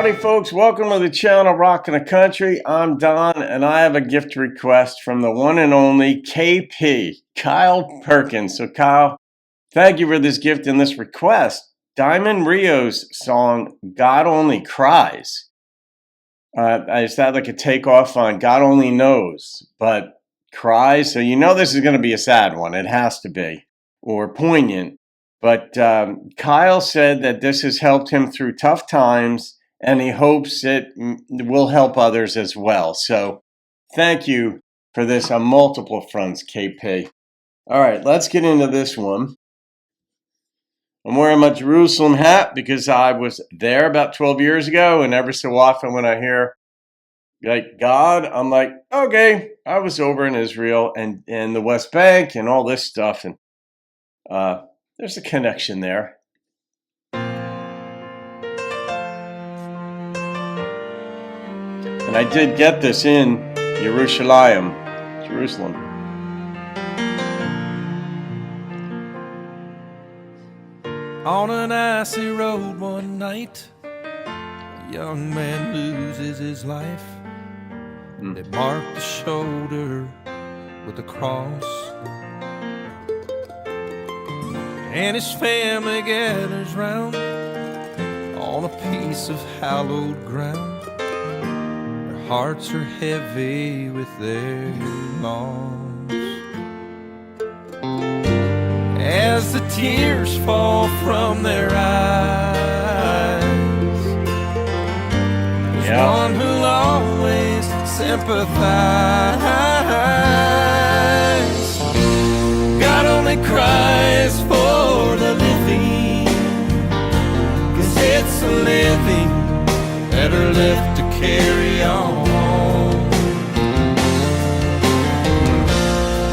Howdy, folks. Welcome to the channel Rockin' the Country. I'm Don, and I have a gift request from the one and only KP, Kyle Perkins. So, Kyle, thank you for this gift and this request. Diamond Rio's song, God Only Cries. Is that like a takeoff on God Only Knows, but Cries? So you know this is going to be a sad one. It has to be, or poignant. But Kyle said that this has helped him through tough times, and he hopes it will help others as well. So thank you for this on multiple fronts, KP. All right, let's get into this one. I'm wearing my Jerusalem hat because I was there about 12 years ago, and every so often when I hear like God, I'm like, okay, I was over in Israel and the West Bank and all this stuff, and there's a connection there. And I did get this in Jerusalem. On an icy road one night, a young man loses his life. They mark the shoulder with a cross, and his family gathers round on a piece of hallowed ground. Their hearts are heavy with their loss. As the tears fall from their eyes, there's one who'll always sympathize. God only cries for the living, 'cause it's the living that are left to carry on.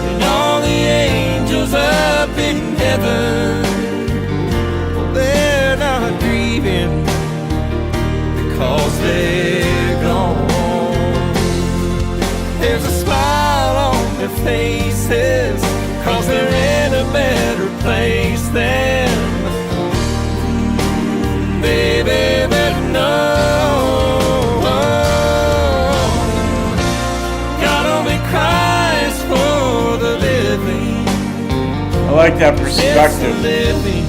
And all the angels up in heaven, well, they're not grieving because they're gone. There's a smile on their faces, 'cause they're in a better place than they've ever known. God only cries for the living. I like that perspective. It's the living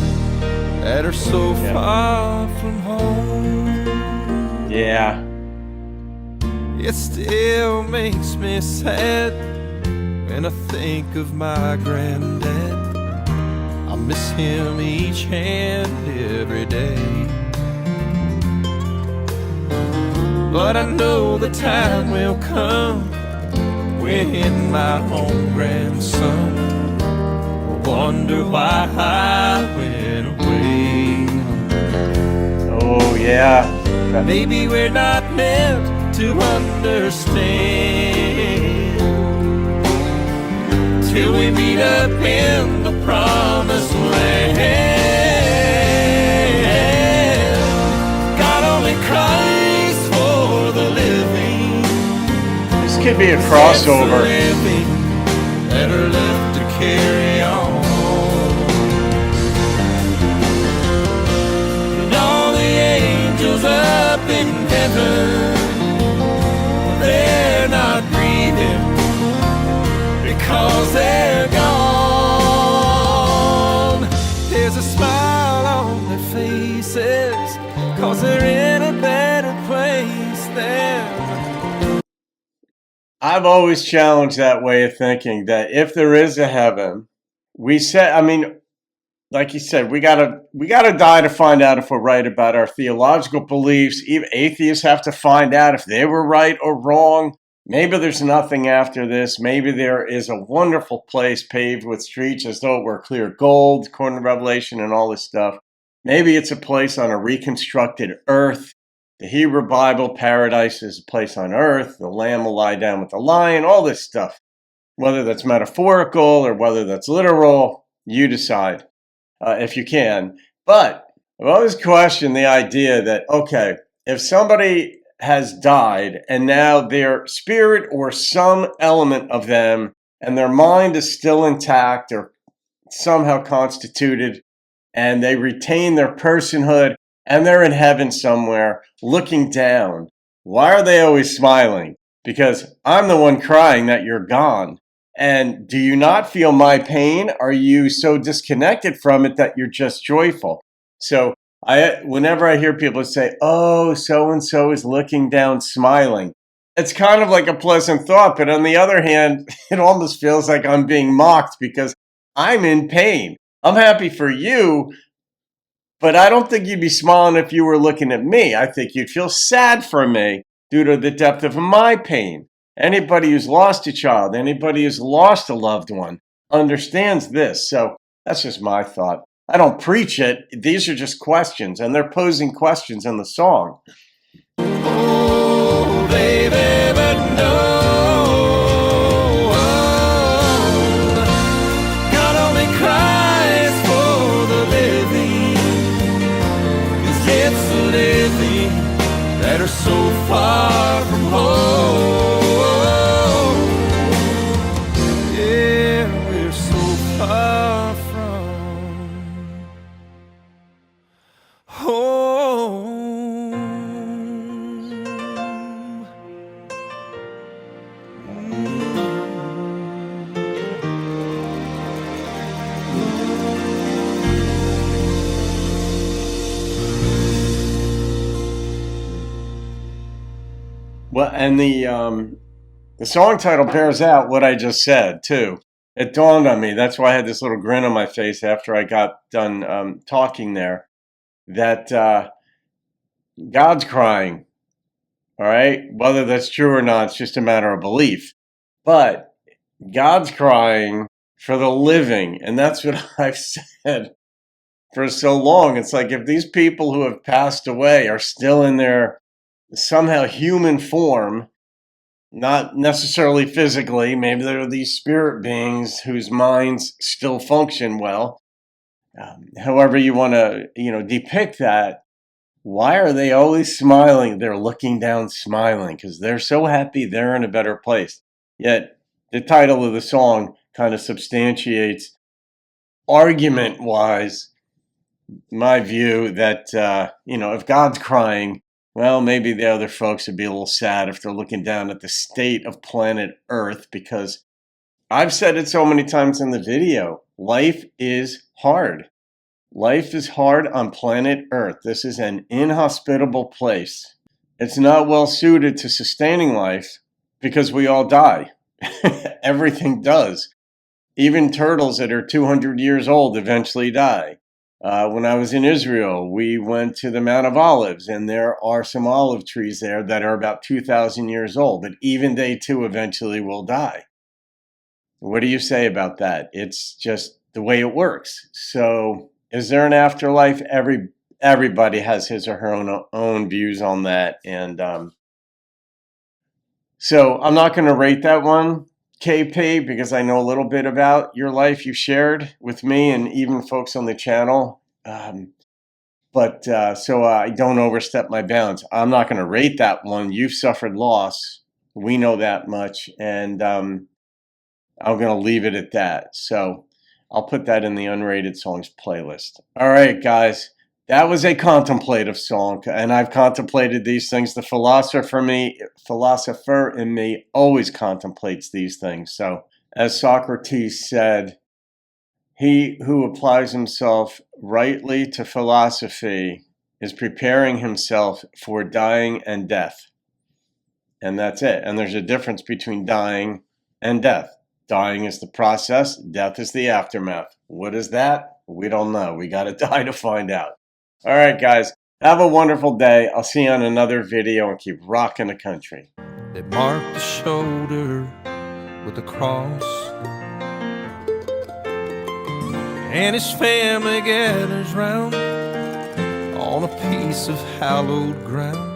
that are so far from home. Yeah. It still makes me sad when I think of my granddad. I miss him each and every day. But I know the time will come when my own grandson will wonder why I went away. Oh, yeah. Maybe we're not meant to understand till we meet up in the promised land. God only cries for the living. This could be a crossover. That are left to carry on. And all the angels up in heaven, they're not breathing because they're gone. There's a smile on their faces, 'cause they're in a better place than. I've always challenged that way of thinking, that if there is a heaven, like you said, we gotta die to find out if we're right about our theological beliefs. Even atheists have to find out if they were right or wrong. Maybe there's nothing after this. Maybe there is a wonderful place paved with streets as though it were clear gold, according to Revelation and all this stuff. Maybe it's a place on a reconstructed earth. The Hebrew Bible, paradise is a place on earth. The lamb will lie down with the lion, all this stuff. Whether that's metaphorical or whether that's literal, you decide if you can. But I've always questioned the idea that, okay, if somebody has died and now their spirit or some element of them and their mind is still intact or somehow constituted and they retain their personhood, and they're in heaven somewhere looking down. Why are they always smiling? Because I'm the one crying that you're gone. And do you not feel my pain? Are you so disconnected from it that you're just joyful? So whenever I hear people say, oh, so and so is looking down smiling, it's kind of like a pleasant thought. But on the other hand, it almost feels like I'm being mocked because I'm in pain. I'm happy for you, but I don't think you'd be smiling if you were looking at me. I think you'd feel sad for me due to the depth of my pain. Anybody who's lost a child, anybody who's lost a loved one understands this. So that's just my thought. I don't preach it. These are just questions, and they're posing questions in the song. Oh, baby, but no. God only cries for the living. 'Cause it's the living that are so far from home. Yeah, we're so far from home. Well, and the song title bears out what I just said too. It dawned on me. That's why I had this little grin on my face after I got done talking there. That God's crying. All right, whether that's true or not, it's just a matter of belief. But God's crying for the living, and that's what I've said for so long. It's like if these people who have passed away are still in their somehow human form, not necessarily physically, maybe they're these spirit beings whose minds still function well. However you want to, depict that. Why are they always smiling? They're looking down smiling because they're so happy they're in a better place. Yet the title of the song kind of substantiates argument-wise my view that, if God's crying, well, maybe the other folks would be a little sad if they're looking down at the state of planet Earth, because I've said it so many times in the video, life is hard. Life is hard on planet Earth. This is an inhospitable place. It's not well suited to sustaining life because we all die. Everything does. Even turtles that are 200 years old eventually die. When I was in Israel, we went to the Mount of Olives, and there are some olive trees there that are about 2,000 years old, but even they too eventually will die. What do you say about that? It's just the way it works. So is there an afterlife? Everybody has his or her own views on that. And so I'm not going to rate that one, KP, because I know a little bit about your life you shared with me and even folks on the channel. But so I don't overstep my bounds. I'm not going to rate that one. You've suffered loss. We know that much. And I'm going to leave it at that. So I'll put that in the unrated songs playlist. All right, guys. That was a contemplative song, and I've contemplated these things. The philosopher in me always contemplates these things. So, as Socrates said, he who applies himself rightly to philosophy is preparing himself for dying and death. And that's it. And there's a difference between dying and death. Dying is the process. Death is the aftermath. What is that? We don't know. We got to die to find out. All right, guys. Have a wonderful day. I'll see you on another video, and keep rocking the country. They marked the shoulder with a cross, and his family gathers round on a piece of hallowed ground.